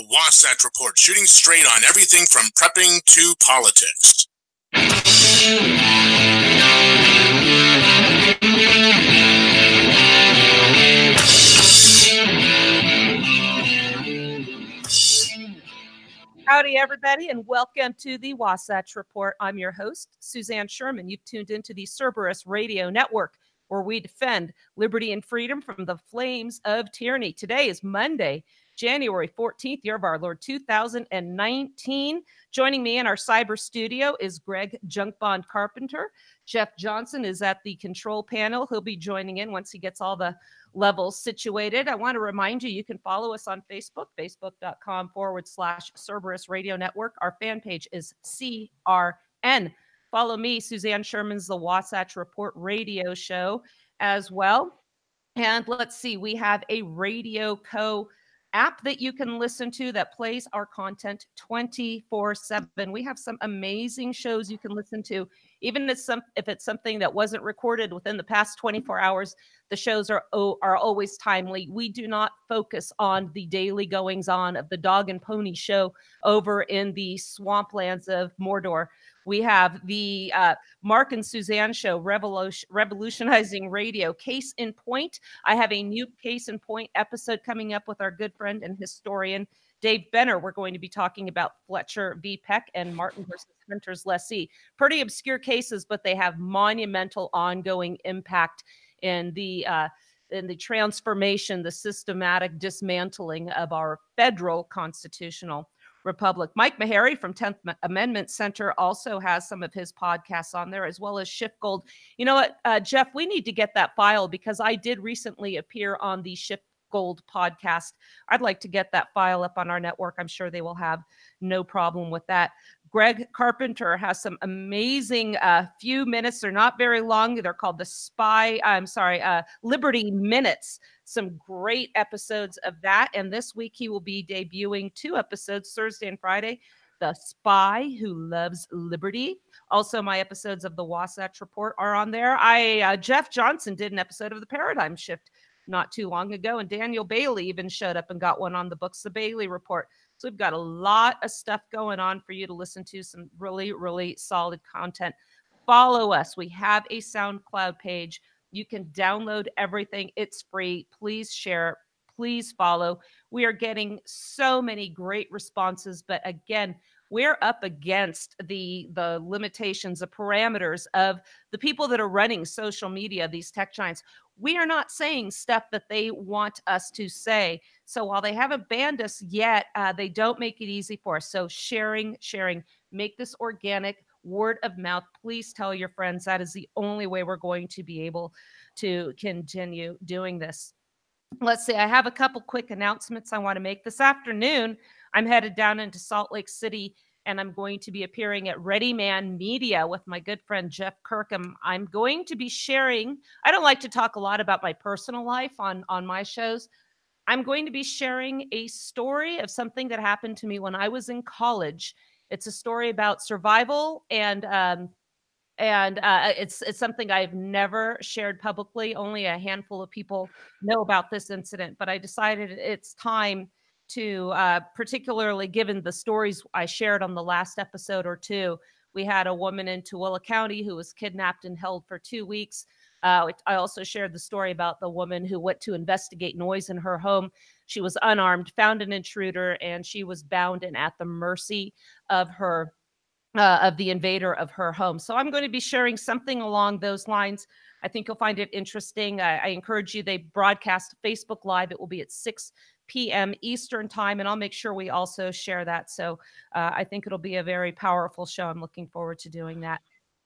Wasatch Report, shooting straight on everything from prepping to politics. Howdy, everybody, and welcome to the Wasatch Report. I'm your host, Suzanne Sherman. You've tuned into the Cerberus Radio Network, where we defend liberty and freedom from the flames of tyranny. Today is Monday, January 14th, year of our Lord 2019. Joining me in our cyber studio is Greg Junkbond Carpenter. Jeff Johnson is at the control panel. He'll be joining in once he gets all the levels situated. I want to remind you, you can follow us on Facebook, facebook.com/Cerberus Radio Network. Our fan page is CRN. Follow me, Suzanne Sherman's The Wasatch Report radio show as well. And let's see, we have a Radio Co. app that you can listen to that plays our content 24/7. We have some amazing shows you can listen to. Even if it's something that wasn't recorded within the past 24 hours, the shows are always timely. We do not focus on the daily goings on of the dog and pony show over in the swamplands of Mordor. We have the Mark and Suzanne show, Revolutionizing Radio. Case in Point. I have a new Case in Point episode coming up with our good friend and historian, Dave Benner. We're going to be talking about Fletcher v. Peck and Martin versus Hunter's lessee. Pretty obscure cases, but they have monumental ongoing impact in the transformation, the systematic dismantling of our federal constitutional republic. Mike Meharry from 10th Amendment Center also has some of his podcasts on there, as well as Shift Gold. You know what, Jeff, we need to get that file because I did recently appear on the Shift Gold podcast. I'd like to get that file up on our network. I'm sure they will have no problem with that. Greg Carpenter has some amazing few minutes. They're not very long. They're called Liberty Minutes. Some great episodes of that. And this week he will be debuting 2 episodes, Thursday and Friday. The Spy Who Loves Liberty. Also, my episodes of the Wasatch Report are on there. Jeff Johnson did an episode of The Paradigm Shift not too long ago, and Daniel Bailey even showed up and got one on the books, The Bailey Report. So we've got a lot of stuff going on for you to listen to, some really, really solid content. Follow us. We have a SoundCloud page. You can download everything. It's free. Please share. Please follow. We are getting so many great responses, but again, we're up against the limitations, the parameters of the people that are running social media, these tech giants. We are not saying stuff that they want us to say. So while they haven't banned us yet, they don't make it easy for us. So sharing, make this organic, word of mouth. Please tell your friends. That is the only way we're going to be able to continue doing this. Let's see. I have a couple quick announcements I want to make. This afternoon, I'm headed down into Salt Lake City, and I'm going to be appearing at Ready Man Media with my good friend Jeff Kirkham. I'm going to be sharing, I don't like to talk a lot about my personal life on my shows. I'm going to be sharing a story of something that happened to me when I was in college. It's a story about survival, and it's something I've never shared publicly. Only a handful of people know about this incident, but I decided it's time to, particularly given the stories I shared on the last episode or two. We had a woman in Tooele County who was kidnapped and held for 2 weeks. I also shared the story about the woman who went to investigate noise in her home. She was unarmed, found an intruder, and she was bound and at the mercy of the invader of her home. So I'm going to be sharing something along those lines. I think you'll find it interesting. I encourage you. They broadcast Facebook Live. It will be at 6 p.m. Eastern time, and I'll make sure we also share that. So I think it'll be a very powerful show. I'm looking forward to doing that.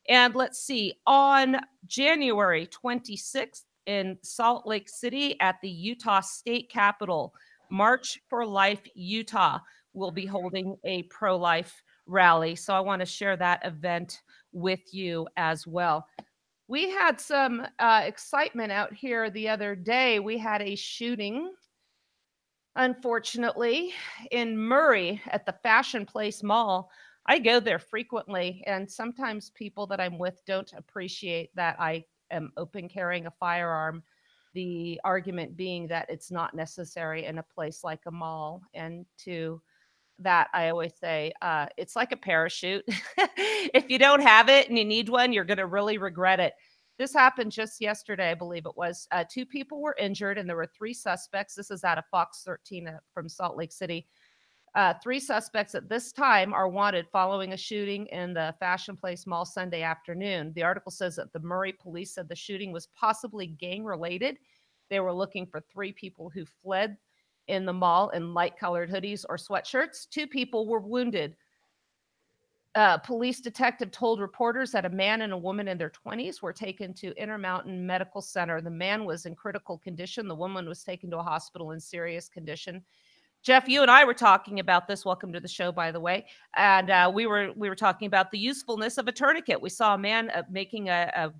And let's see, on January 26th in Salt Lake City at the Utah State Capitol, March for Life Utah will be holding a pro-life rally. So I want to share that event with you as well. We had some excitement out here the other day. We had a shooting, unfortunately, in Murray at the Fashion Place Mall. I go there frequently, and sometimes people that I'm with don't appreciate that I am open carrying a firearm. The argument being that it's not necessary in a place like a mall, and to that I always say, it's like a parachute. If you don't have it and you need one, you're going to really regret it. This happened just yesterday, I believe it was. 2 people were injured, and there were 3 suspects. This is out of Fox 13 from Salt Lake City. 3 suspects at this time are wanted following a shooting in the Fashion Place Mall Sunday afternoon. The article says that the Murray police said the shooting was possibly gang-related. They were looking for 3 people who fled in the mall in light-colored hoodies or sweatshirts. 2 people were wounded. Police detective told reporters that a man and a woman in their 20s were taken to Intermountain Medical Center. The man was in critical condition. The woman was taken to a hospital in serious condition. Jeff, you and I were talking about this. Welcome to the show, by the way. And we were talking about the usefulness of a tourniquet. We saw a man making a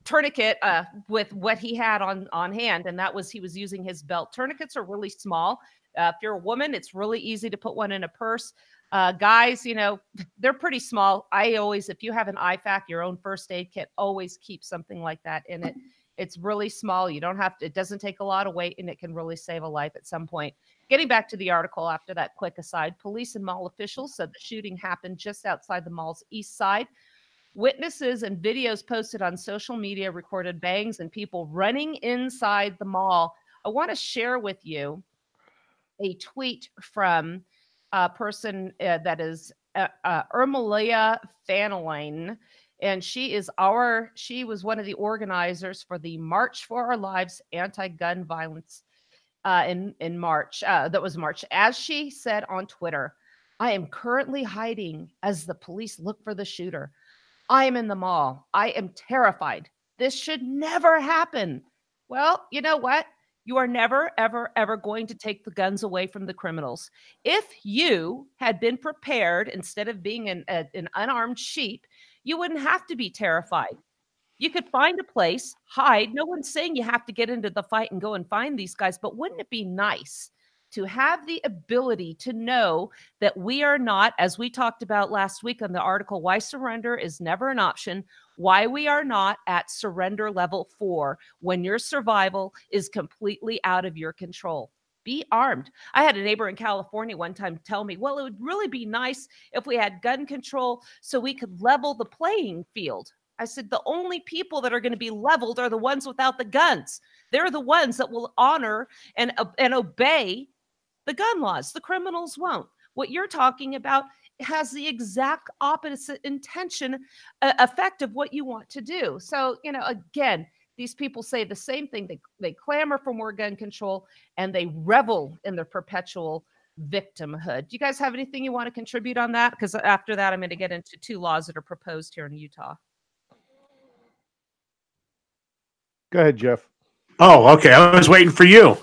tourniquet with what he had on hand, and that was he was using his belt. Tourniquets are really small. If you're a woman, it's really easy to put one in a purse. Guys, they're pretty small. I always, if you have an IFAC, your own first aid kit, always keep something like that in it. It's really small. You don't have to, it doesn't take a lot of weight, and it can really save a life at some point. Getting back to the article after that quick aside, police and mall officials said the shooting happened just outside the mall's east side. Witnesses and videos posted on social media recorded bangs and people running inside the mall. I want to share with you a tweet from a person that is Ermelia Fanaline. And she was one of the organizers for the March for Our Lives anti-gun violence in March. That was March. As she said on Twitter, I am currently hiding as the police look for the shooter. I am in the mall. I am terrified. This should never happen. Well, you know what? You are never, ever, ever going to take the guns away from the criminals. If you had been prepared instead of being an unarmed sheep, you wouldn't have to be terrified. You could find a place, hide. No one's saying you have to get into the fight and go and find these guys, but wouldn't it be nice to have the ability to know that we are not, as we talked about last week on the article, why surrender is never an option, why we are not at surrender level 4 when your survival is completely out of your control. Be armed. I had a neighbor in California one time tell me, well, it would really be nice if we had gun control so we could level the playing field. I said, the only people that are going to be leveled are the ones without the guns. They're the ones that will honor and obey the gun laws. The criminals won't. What you're talking about has the exact opposite intention, effect of what you want to do. So, again, these people say the same thing. They clamor for more gun control, and they revel in their perpetual victimhood. Do you guys have anything you want to contribute on that? Because after that, I'm going to get into 2 laws that are proposed here in Utah. Go ahead, Jeff. Oh, okay. I was waiting for you.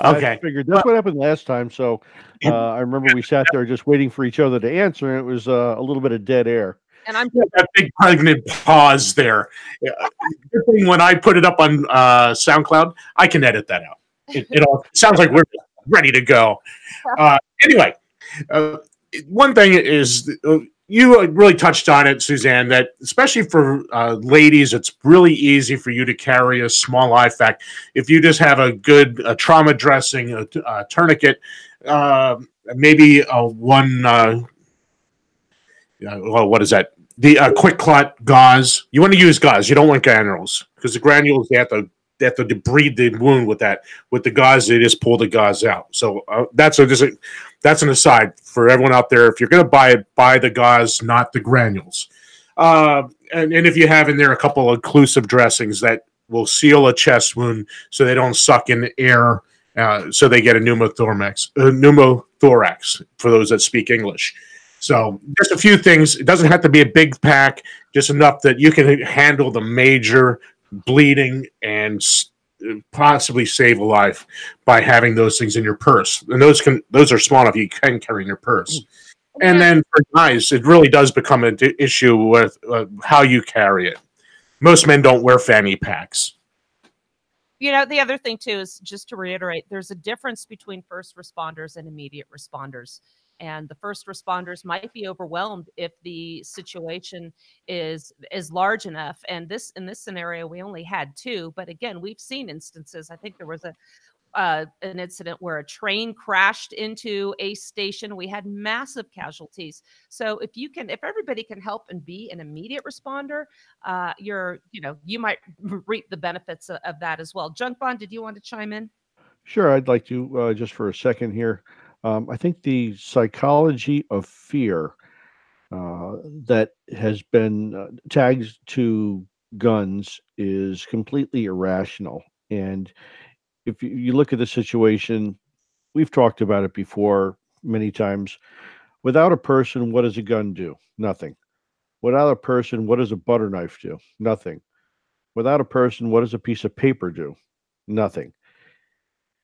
Okay. I figured that's what happened last time. So I remember we sat there just waiting for each other to answer, and it was a little bit of dead air. And I'm that big pregnant pause there. Good thing when I put it up on SoundCloud, I can edit that out. It all sounds like we're ready to go. Anyway, one thing is you really touched on it, Suzanne, that especially for ladies, it's really easy for you to carry a small IFAC. If you just have a good trauma dressing, a tourniquet, maybe one, what is that? The quick clot gauze. You want to use gauze. You don't want granules because the granules, they have to debride the wound with that. With the gauze, they just pull the gauze out. So that's an aside for everyone out there. If you're going to buy it, buy the gauze, not the granules. And if you have in there a couple of occlusive dressings that will seal a chest wound so they don't suck in air, so they get a pneumothorax for those that speak English. So just a few things. It doesn't have to be a big pack, just enough that you can handle the major bleeding and possibly save a life by having those things in your purse. And those are small enough you can carry in your purse. And then for guys, it really does become an issue with how you carry it. Most men don't wear fanny packs. The other thing too is just to reiterate, there's a difference between first responders and immediate responders. And the first responders might be overwhelmed if the situation is large enough. And in this scenario, we only had 2. But again, we've seen instances. I think there was an incident where a train crashed into a station. We had massive casualties. So if everybody can help and be an immediate responder, you might reap the benefits of that as well. Junk Bond, did you want to chime in? Sure, I'd like to just for a second here. I think the psychology of fear that has been tagged to guns is completely irrational. And if you look at the situation, we've talked about it before many times. Without a person, what does a gun do? Nothing. Without a person, what does a butter knife do? Nothing. Without a person, what does a piece of paper do? Nothing.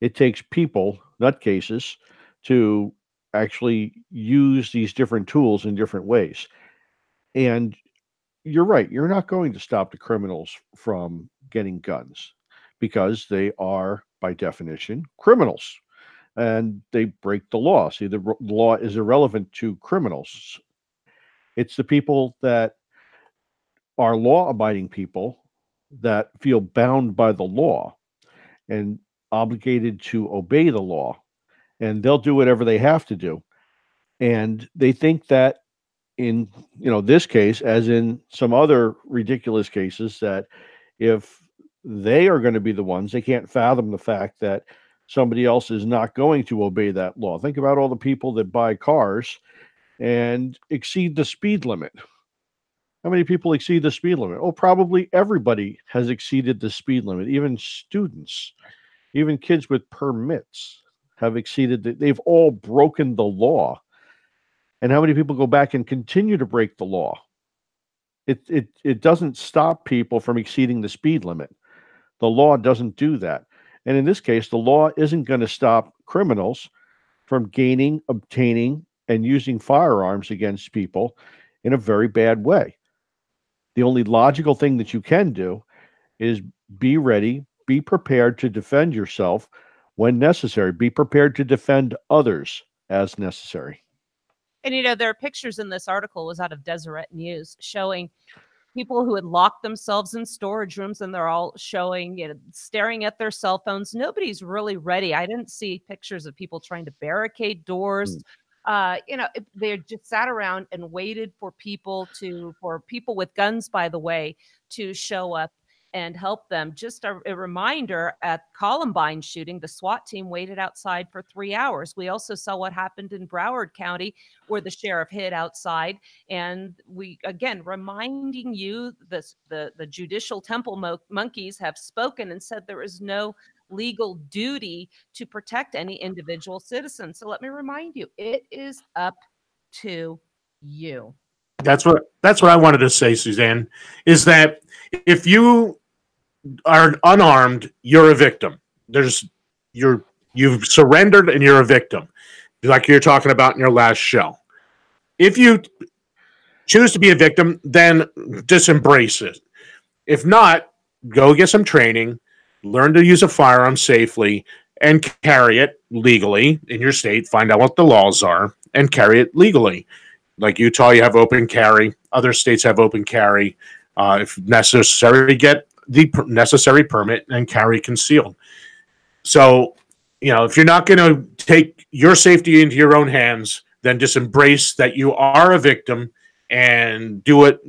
It takes people, nutcases, to actually use these different tools in different ways. And you're right, you're not going to stop the criminals from getting guns because they are, by definition, criminals and they break the law. See, the law is irrelevant to criminals. It's the people that are law abiding people that feel bound by the law and obligated to obey the law, and they'll do whatever they have to do. And they think that in this case, as in some other ridiculous cases, that if they are going to be the ones, they can't fathom the fact that somebody else is not going to obey that law. Think about all the people that buy cars and exceed the speed limit. How many people exceed the speed limit? Oh, probably everybody has exceeded the speed limit. Even students, even kids with permits have exceeded they've all broken the law. And how many people go back and continue to break the law? It doesn't stop people from exceeding the speed limit. The law doesn't do that. And in this case, the law isn't going to stop criminals from gaining, obtaining, and using firearms against people in a very bad way. The only logical thing that you can do is be ready, be prepared to defend yourself when necessary, be prepared to defend others as necessary. And, there are pictures in this article, was out of Deseret News, showing people who had locked themselves in storage rooms, and they're all showing, staring at their cell phones. Nobody's really ready. I didn't see pictures of people trying to barricade doors. They just sat around and waited for people with guns, by the way, to show up and help them. Just a reminder, at Columbine shooting, the SWAT team waited outside for 3 hours. We also saw what happened in Broward County, where the sheriff hid outside. And we, again, reminding you, the judicial temple monkeys have spoken and said there is no legal duty to protect any individual citizen. So let me remind you, it is up to you. That's what I wanted to say, Suzanne, is that if you are unarmed, you're a victim. You've surrendered and you're a victim, like you're talking about in your last show. If you choose to be a victim, then just embrace it. If not, go get some training, learn to use a firearm safely, and carry it legally in your state. Find out what the laws are and carry it legally. Like Utah, you have open carry. Other states have open carry. If necessary, get the necessary permit and carry concealed. So, if you're not going to take your safety into your own hands, then just embrace that you are a victim and do it,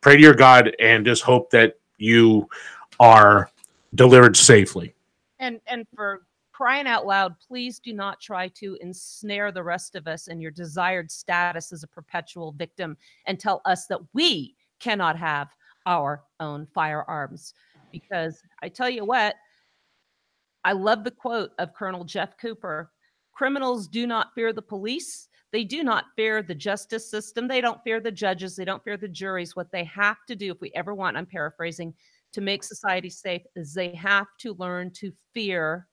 pray to your God and just hope that you are delivered safely. And for crying out loud, please do not try to ensnare the rest of us in your desired status as a perpetual victim and tell us that we cannot have our own firearms. Because I tell you what, I love the quote of Colonel Jeff Cooper: criminals do not fear the police. They do not fear the justice system. They don't fear the judges. They don't fear the juries. What they have to do, if we ever want, I'm paraphrasing, to make society safe, is they have to learn to fear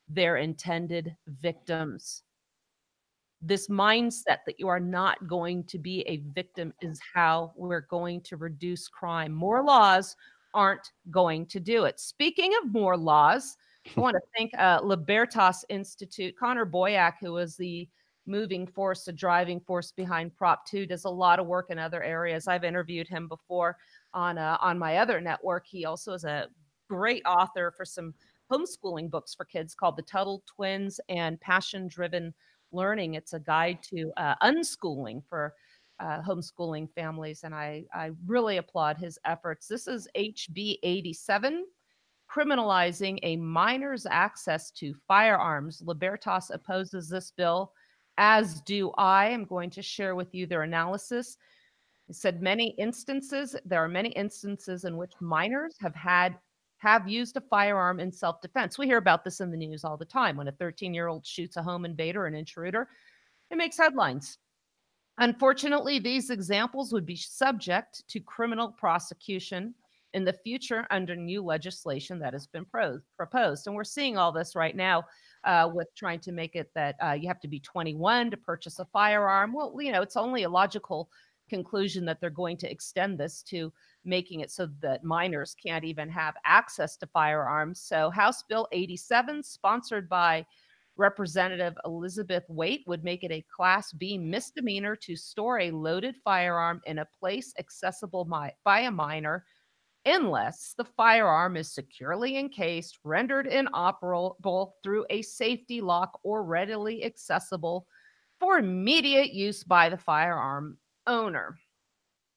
their intended victims. This mindset that you are not going to be a victim is how we're going to reduce crime. More laws aren't going to do it. Speaking of more laws, I want to thank Libertas Institute. Connor Boyack, who was the moving force, the driving force behind Prop 2, does a lot of work in other areas. I've interviewed him before on my other network. He also is a great author for some homeschooling books for kids called The Tuttle Twins and Passion Driven Learning. It's a guide to unschooling for homeschooling families, and I really applaud his efforts. This is HB 87, criminalizing a minor's access to firearms. Libertas opposes this bill, as do I. I'm going to share with you their analysis. It said there are many instances in which minors have used a firearm in self-defense. We hear about this in the news all the time. When a 13-year-old shoots a home invader, an intruder, it makes headlines. Unfortunately, these examples would be subject to criminal prosecution in the future under new legislation that has been proposed. And we're seeing all this right now with trying to make it that you have to be 21 to purchase a firearm. Well, it's only a logical conclusion that they're going to extend this to making it so that minors can't even have access to firearms. So House Bill 87, sponsored by Representative Elizabeth Waite, would make it a Class B misdemeanor to store a loaded firearm in a place accessible by a minor unless the firearm is securely encased, rendered inoperable through a safety lock, or readily accessible for immediate use by the firearm owner.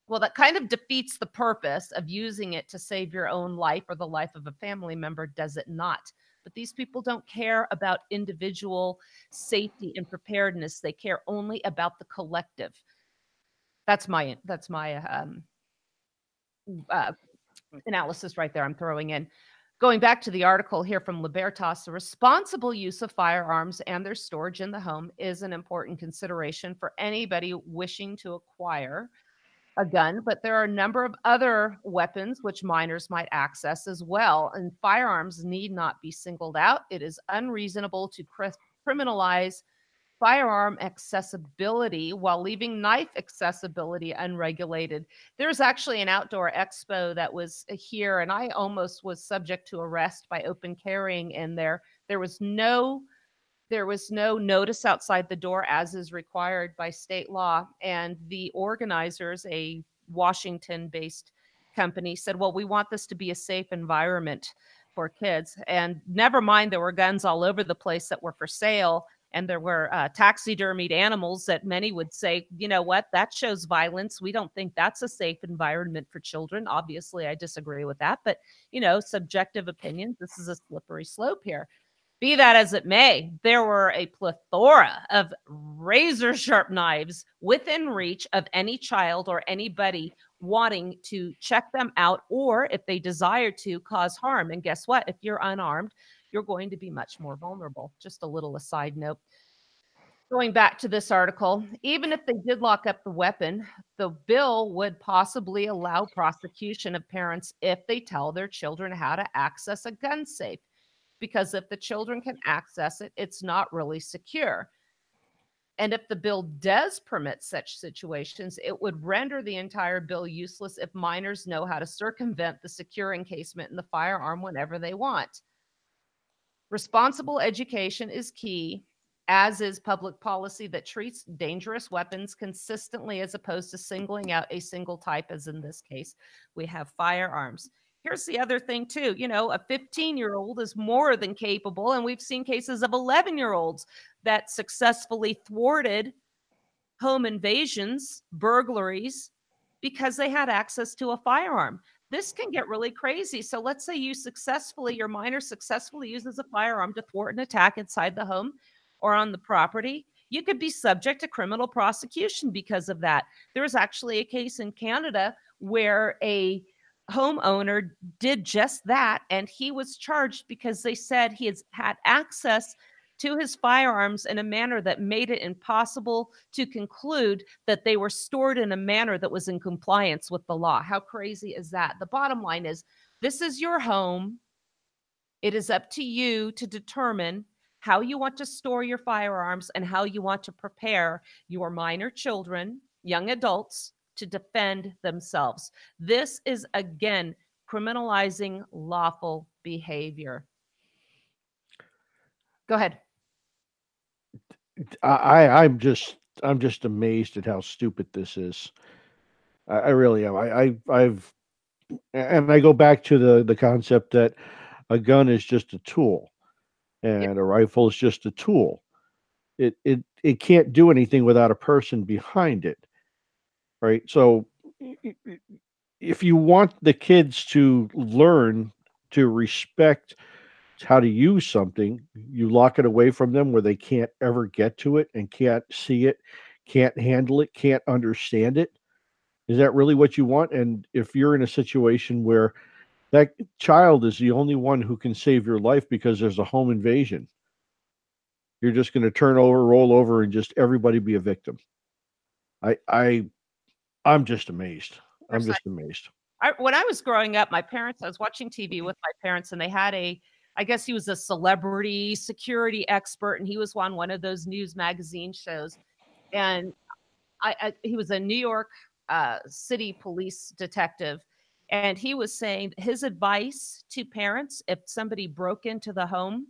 Well, that kind of defeats the purpose of using it to save your own life or the life of a family member, does it not? But these people don't care about individual safety and preparedness. They care only about the collective. That's my analysis right there I'm throwing in. Going back to the article here from Libertas, the responsible use of firearms and their storage in the home is an important consideration for anybody wishing to acquire a gun, but there are a number of other weapons which minors might access as well, and firearms need not be singled out. It is unreasonable to criminalize firearm accessibility while leaving knife accessibility unregulated. There's actually an outdoor expo that was here, and I almost was subject to arrest by open carrying in there. There was no notice outside the door, as is required by state law. And the organizers, a Washington-based company, said, well, we want this to be a safe environment for kids. And never mind, there were guns all over the place that were for sale. And there were taxidermied animals that many would say, you know what, that shows violence. We don't think that's a safe environment for children. Obviously, I disagree with that. But, subjective opinions, this is a slippery slope here. Be that as it may, there were a plethora of razor-sharp knives within reach of any child or anybody wanting to check them out, or if they desire to cause harm. And guess what? If you're unarmed, you're going to be much more vulnerable. Just a little aside note. Going back to this article, even if they did lock up the weapon, the bill would possibly allow prosecution of parents if they tell their children how to access a gun safe. Because if the children can access it, it's not really secure. And if the bill does permit such situations, it would render the entire bill useless if minors know how to circumvent the secure encasement in the firearm whenever they want. Responsible education is key, as is public policy that treats dangerous weapons consistently as opposed to singling out a single type, as in this case, we have firearms. Here's the other thing, too. A 15-year-old is more than capable, and we've seen cases of 11-year-olds that successfully thwarted home invasions, burglaries, because they had access to a firearm. This can get really crazy. So let's say your minor successfully uses a firearm to thwart an attack inside the home or on the property. You could be subject to criminal prosecution because of that. There was actually a case in Canada where a homeowner did just that, and he was charged because they said he had access to his firearms in a manner that made it impossible to conclude that they were stored in a manner that was in compliance with the law. How crazy is that? The bottom line is, this is your home. It is up to you to determine how you want to store your firearms and how you want to prepare your minor children, young adults, to defend themselves. This is, again, criminalizing lawful behavior. Go ahead. I'm just amazed at how stupid this is. I really am. I go back to the concept that a gun is just a tool, and a rifle is just a tool. It can't do anything without a person behind it, right? So if you want the kids to learn to respect how to use something, you lock it away from them where they can't ever get to it and can't see it, can't handle it, can't understand it. Is that really what you want? And if you're in a situation where that child is the only one who can save your life because there's a home invasion, you're just going to turn over, roll over, and just everybody be a victim. I'm just amazed. I'm just amazed. When I was growing up, I was watching TV with my parents, and they had I guess he was a celebrity security expert, and he was on one of those news magazine shows. And he was a New York City police detective. And he was saying his advice to parents, if somebody broke into the home,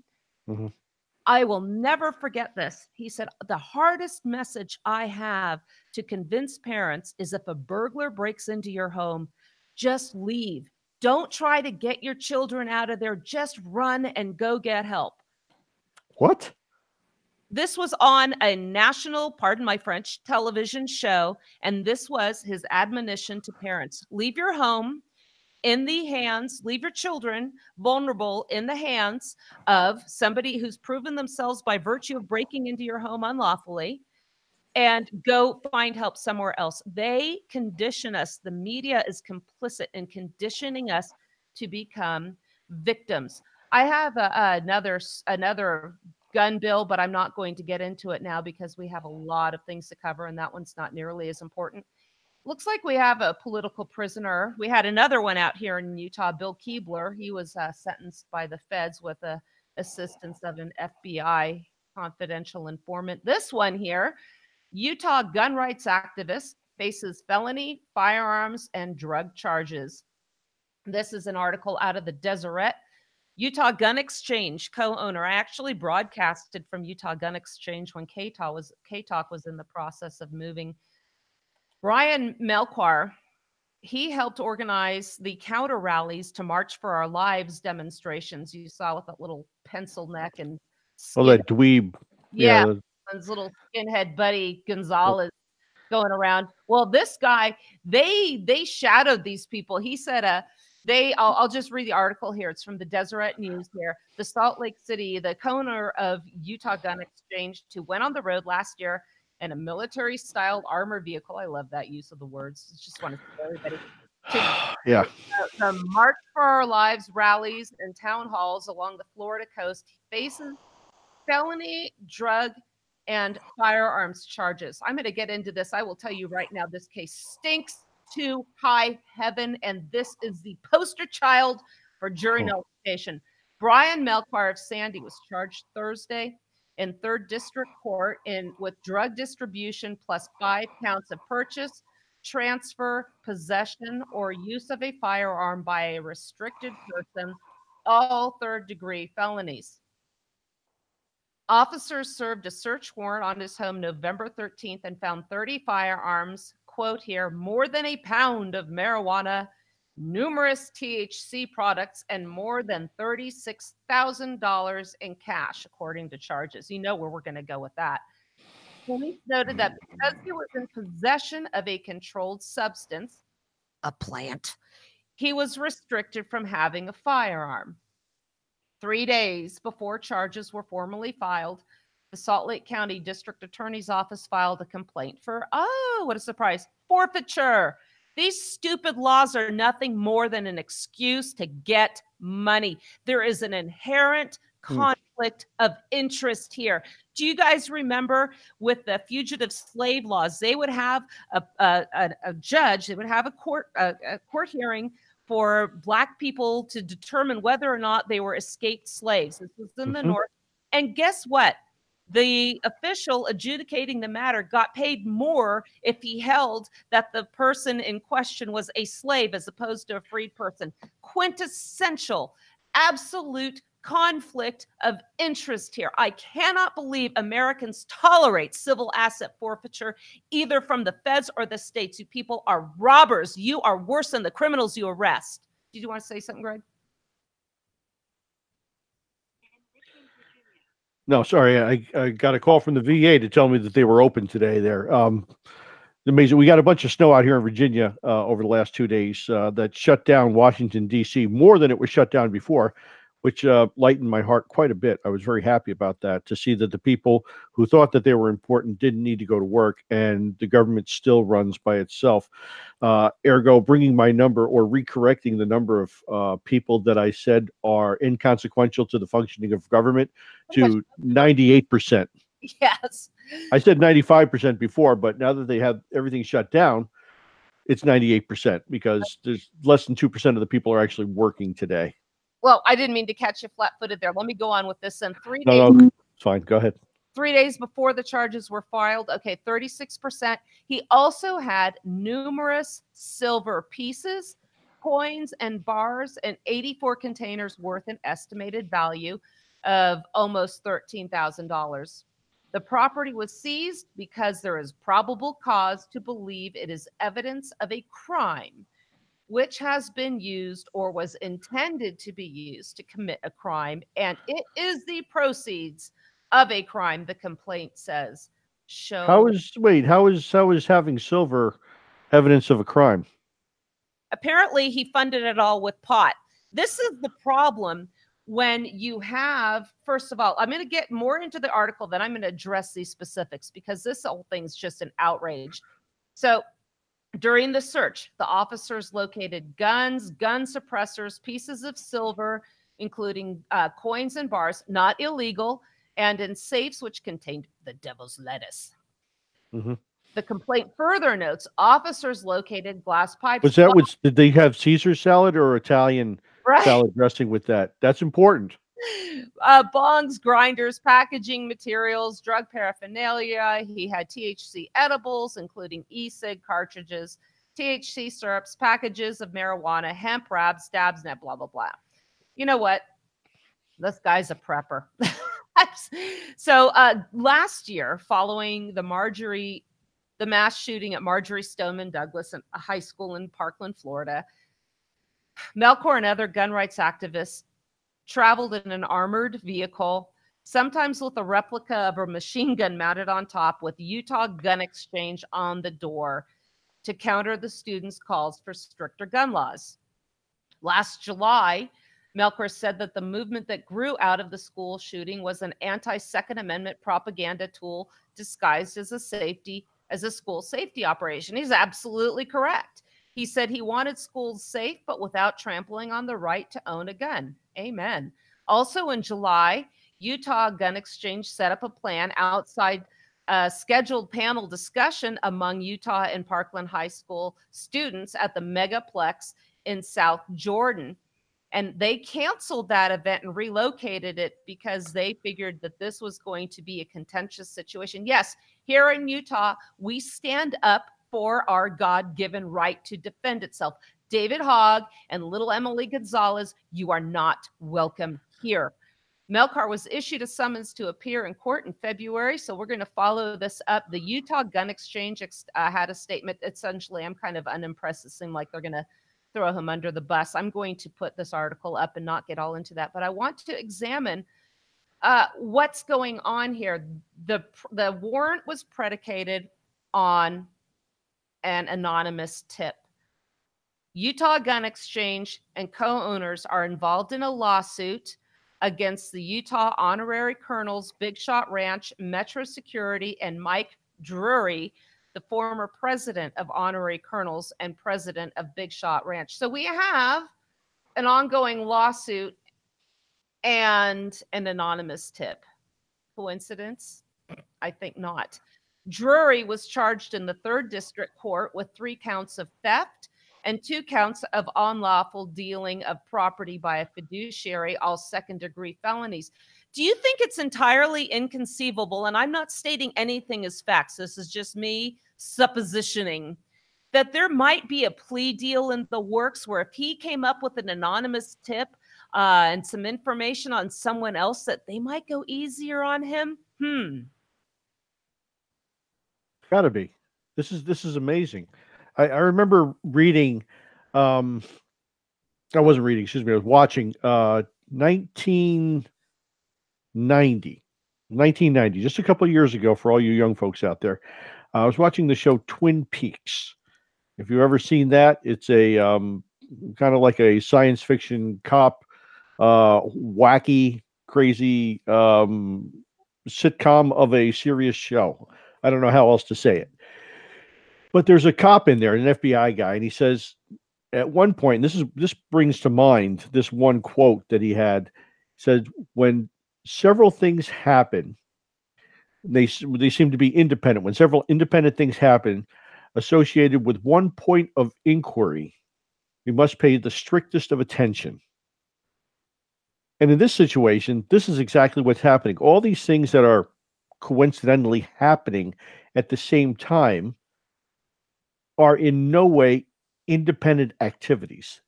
I will never forget this. He said, the hardest message I have to convince parents is if a burglar breaks into your home, just leave. Don't try to get your children out of there. Just run and go get help. What? This was on a national, pardon my French, television show. And this was his admonition to parents. Leave your home leave your children vulnerable in the hands of somebody who's proven themselves by virtue of breaking into your home unlawfully, and go find help somewhere else. They condition us. The media is complicit in conditioning us to become victims. I have another gun bill, but I'm not going to get into it now because we have a lot of things to cover, and that one's not nearly as important. Looks like we have a political prisoner. We had another one out here in Utah, Bill Keebler. He was sentenced by the feds with the assistance of an FBI confidential informant. This one here, Utah gun rights activist, faces felony, firearms, and drug charges. This is an article out of the Deseret. Utah Gun Exchange co-owner. I actually broadcasted from Utah Gun Exchange when KTALK was in the process of moving. Brian Melchior, he helped organize the counter rallies to March for Our Lives demonstrations. You saw with that little pencil neck and that dweeb. Yeah, his little skinhead buddy Gonzalez going around. Well, this guy, they shadowed these people. He said, I'll just read the article here. It's from the Deseret News here. The Salt Lake City, the co-owner of Utah Gun Exchange, who went on the road last year in a military-style armor vehicle. I love that use of the words. Just want to tell everybody. The March for Our Lives rallies and town halls along the Florida coast. He faces felony, drug, and firearms charges. I'm going to get into this. I will tell you right now, this case stinks to high heaven, and this is the poster child for jury nullification. Brian Melchior of Sandy was charged Thursday in 3rd District Court with drug distribution plus 5 counts of purchase, transfer, possession, or use of a firearm by a restricted person, all 3rd-degree felonies. Officers served a search warrant on his home November 13th and found 30 firearms, quote here, more than a pound of marijuana, numerous THC products, and more than $36,000 in cash, according to charges. You know where we're going to go with that. Police noted that because he was in possession of a controlled substance, a plant, he was restricted from having a firearm. 3 days before charges were formally filed, the Salt Lake County District Attorney's Office filed a complaint for, oh, what a surprise, forfeiture. These stupid laws are nothing more than an excuse to get money. There is an inherent conflict of interest here. Do you guys remember with the fugitive slave laws, they would have a judge, they would have a court hearing for Black people to determine whether or not they were escaped slaves. This was in the North. And guess what? The official adjudicating the matter got paid more if he held that the person in question was a slave as opposed to a freed person. Quintessential, absolute conflict of interest here. I cannot believe Americans tolerate civil asset forfeiture, either from the feds or the states. You people are robbers. You are worse than the criminals you arrest. Did you want to say something, Greg? No, sorry, I got a call from the VA to tell me that they were open today there. Amazing. We got a bunch of snow out here in Virginia over the last 2 days that shut down Washington, D.C. more than it was shut down before, which lightened my heart quite a bit. I was very happy about that, to see that the people who thought that they were important didn't need to go to work, and the government still runs by itself. Ergo, bringing my number, or recorrecting the number of people that I said are inconsequential to the functioning of government, to 98%. Yes. I said 95% before, but now that they have everything shut down, it's 98%, because there's less than 2% of the people are actually working today. Well, I didn't mean to catch you flat-footed there. Let me go on with this. And 3 days. No, it's fine. Go ahead. 3 days before the charges were filed, okay, 36%. He also had numerous silver pieces, coins, and bars, and 84 containers worth an estimated value of almost $13,000. The property was seized because there is probable cause to believe it is evidence of a crime which has been used or was intended to be used to commit a crime, and it is the proceeds of a crime, the complaint says. How is having silver evidence of a crime? Apparently, he funded it all with pot. This is the problem when you have, first of all, I'm going to get more into the article, then I'm going to address these specifics, because this whole thing's just an outrage. So during the search, the officers located guns, gun suppressors, pieces of silver, including coins and bars, not illegal, and in safes which contained the devil's lettuce. Mm-hmm. The complaint further notes officers located glass pipes. Did they have Caesar salad or Italian salad dressing with that? That's important. Bongs, grinders, packaging materials, drug paraphernalia. He had THC edibles, including e-cig cartridges, THC syrups, packages of marijuana, hemp wraps, dabs, net, blah, blah, blah. You know what? This guy's a prepper. So last year, following the mass shooting at Marjorie Stoneman Douglas, a high school in Parkland, Florida, Melchor and other gun rights activists traveled in an armored vehicle, sometimes with a replica of a machine gun mounted on top, with Utah Gun Exchange on the door, to counter the students' calls for stricter gun laws. Last July, Melchor said that the movement that grew out of the school shooting was an anti-Second Amendment propaganda tool disguised as a school safety operation. He's absolutely correct. He said he wanted schools safe, but without trampling on the right to own a gun. Amen. Also in July, Utah Gun Exchange set up a plan outside a scheduled panel discussion among Utah and Parkland High School students at the Megaplex in South Jordan. And they canceled that event and relocated it because they figured that this was going to be a contentious situation. Yes, here in Utah, we stand up for our God-given right to defend itself. David Hogg and little Emily Gonzalez, you are not welcome here. Melchor was issued a summons to appear in court in February, so we're going to follow this up. The Utah Gun Exchange had a statement. Essentially, I'm kind of unimpressed. It seemed like they're going to throw him under the bus. I'm going to put this article up and not get all into that, but I want to examine what's going on here. The warrant was predicated on an anonymous tip. Utah Gun Exchange and co-owners are involved in a lawsuit against the Utah Honorary Colonels, Big Shot Ranch, Metro Security, and Mike Drury, the former president of Honorary Colonels and president of Big Shot Ranch. So we have an ongoing lawsuit and an anonymous tip. Coincidence? I think not. Drury was charged in the 3rd District Court with 3 counts of theft and 2 counts of unlawful dealing of property by a fiduciary, all second-degree felonies. Do you think it's entirely inconceivable, and I'm not stating anything as facts, this is just me suppositioning, that there might be a plea deal in the works where if he came up with an anonymous tip and some information on someone else, that they might go easier on him? Gotta be. This is amazing. I remember reading, I wasn't reading, excuse me, I was watching 1990. 1990, just a couple of years ago, for all you young folks out there. I was watching the show Twin Peaks. If you've ever seen that, it's a kind of like a science fiction cop, wacky, crazy sitcom of a serious show. I don't know how else to say it. But there's a cop in there, an FBI guy, and he says at one point, and this brings to mind this one quote that he had. He said, when several things happen, they seem to be independent. When several independent things happen associated with one point of inquiry, we must pay the strictest of attention. And in this situation, this is exactly what's happening. All these things that are coincidentally happening at the same time are in no way independent activities.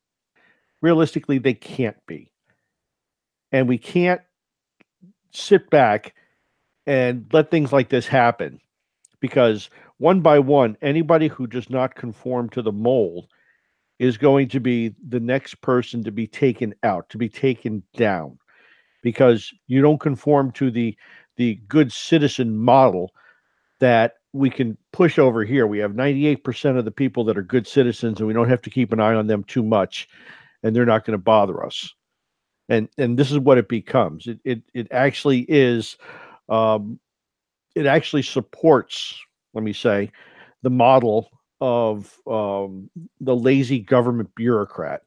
Realistically, they can't be. And we can't sit back and let things like this happen, because one by one, anybody who does not conform to the mold is going to be the next person to be taken out, to be taken down, because you don't conform to the good citizen model that we can push over here. We have 98% of the people that are good citizens, and we don't have to keep an eye on them too much, and they're not going to bother us. And this is what it becomes. It actually is. It actually supports, let me say, the model of the lazy government bureaucrat,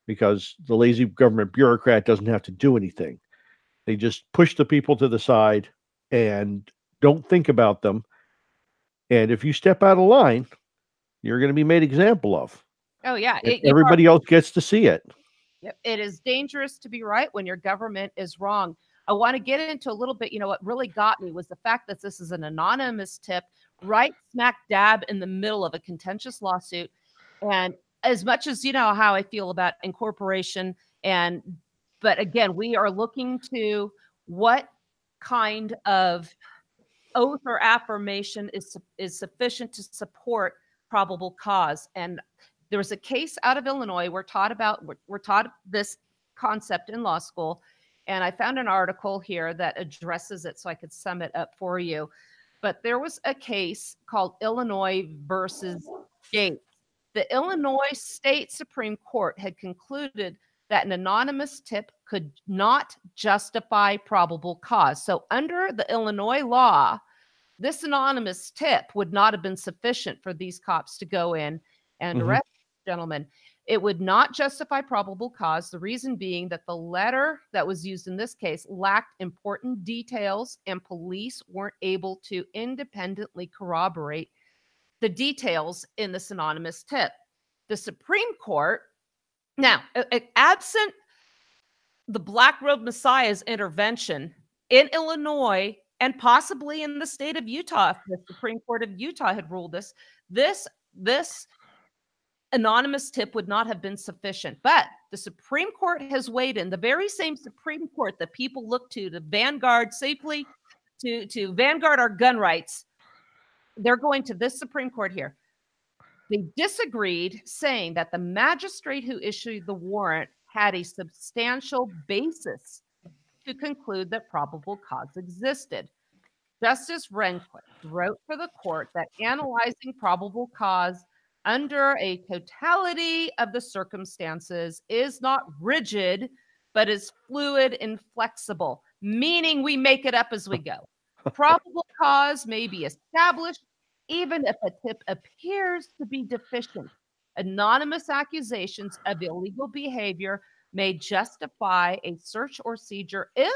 because the lazy government bureaucrat doesn't have to do anything. They just push the people to the side and don't think about them. And if you step out of line, you're going to be made example of. Oh, yeah. Everybody else gets to see it. Yep. It is dangerous to be right when your government is wrong. I want to get into a little bit, what really got me was the fact that this is an anonymous tip right smack dab in the middle of a contentious lawsuit. And as much as you know how I feel about incorporation, but again, we are looking to what kind of oath or affirmation is sufficient to support probable cause. And there was a case out of Illinois. We're taught this concept in law school. And I found an article here that addresses it so I could sum it up for you. But there was a case called Illinois versus Gates. The Illinois State Supreme Court had concluded that an anonymous tip could not justify probable cause. So under the Illinois law, this anonymous tip would not have been sufficient for these cops to go in and arrest the gentleman. It would not justify probable cause, the reason being that the letter that was used in this case lacked important details, and police weren't able to independently corroborate the details in this anonymous tip. The Supreme Court, now, absent the Black Robe Messiah's intervention in Illinois and possibly in the state of Utah, if the Supreme Court of Utah had ruled this anonymous tip would not have been sufficient. But the Supreme Court has weighed in, the very same Supreme Court that people look to vanguard safely, to vanguard our gun rights. They're going to this Supreme Court here. They disagreed, saying that the magistrate who issued the warrant had a substantial basis to conclude that probable cause existed. Justice Rehnquist wrote for the court that analyzing probable cause under a totality of the circumstances is not rigid, but is fluid and flexible, meaning we make it up as we go. Probable cause may be established even if a tip appears to be deficient. Anonymous accusations of illegal behavior may justify a search or seizure if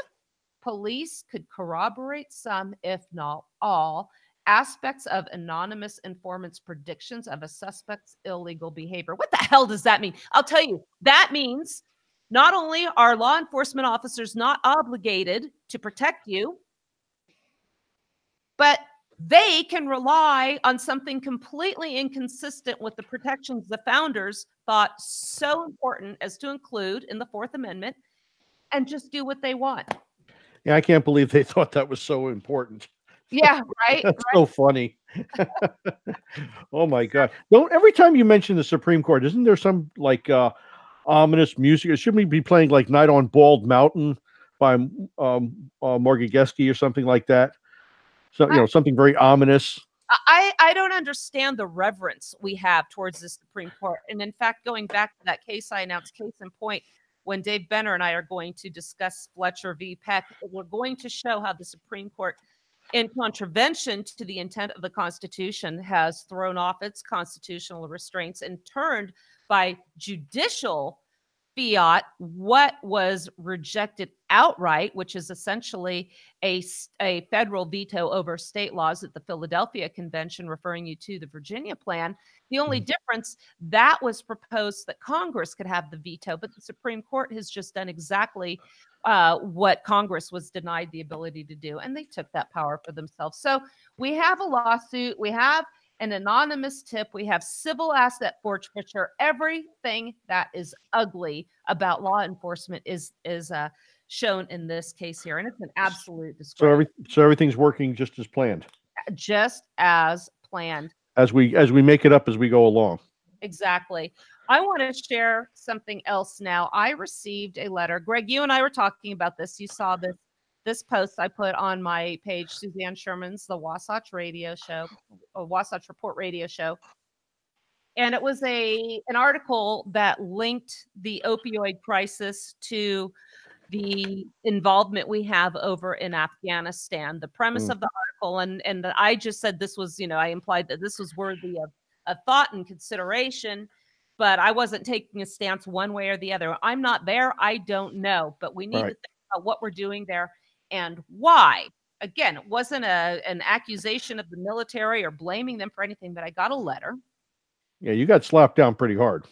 police could corroborate some, if not all, aspects of anonymous informants' predictions of a suspect's illegal behavior. What the hell does that mean? I'll tell you, that means not only are law enforcement officers not obligated to protect you, but they can rely on something completely inconsistent with the protections the founders thought so important as to include in the Fourth Amendment and just do what they want. Yeah, I can't believe they thought that was so important. Yeah, right. That's so funny. Oh my God. Every time you mention the Supreme Court, isn't there some like ominous music? Shouldn't we be playing like Night on Bald Mountain by Morgageski or something like that. So, something very ominous. I don't understand the reverence we have towards the Supreme Court. And in fact, going back to that case I announced, case in point, when Dave Benner and I are going to discuss Fletcher v. Peck, we're going to show how the Supreme Court, in contravention to the intent of the Constitution, has thrown off its constitutional restraints and turned by judicial fiat what was rejected outright, which is essentially a federal veto over state laws at the Philadelphia Convention, referring you to the Virginia plan. The only difference, that was proposed that Congress could have the veto, but the Supreme Court has just done exactly what Congress was denied the ability to do, and they took that power for themselves. So we have a lawsuit, we have an anonymous tip, we have civil asset forfeiture. Everything that is ugly about law enforcement is shown in this case here, and it's an absolute disgrace. So everything's working just as planned. Just as planned. As we make it up as we go along. Exactly. I want to share something else now. I received a letter. Greg, you and I were talking about this. You saw this post I put on my page, Suzanne Sherman's The Wasatch Radio Show, a Wasatch Report radio show. And it was an article that linked the opioid crisis to the involvement we have over in Afghanistan. The premise of the article, and I just said this was, I implied that this was worthy of thought and consideration, but I wasn't taking a stance one way or the other. I'm not there. I don't know, but we need to think about what we're doing there and why. Again, it wasn't an accusation of the military or blaming them for anything, but I got a letter. Yeah, you got slapped down pretty hard.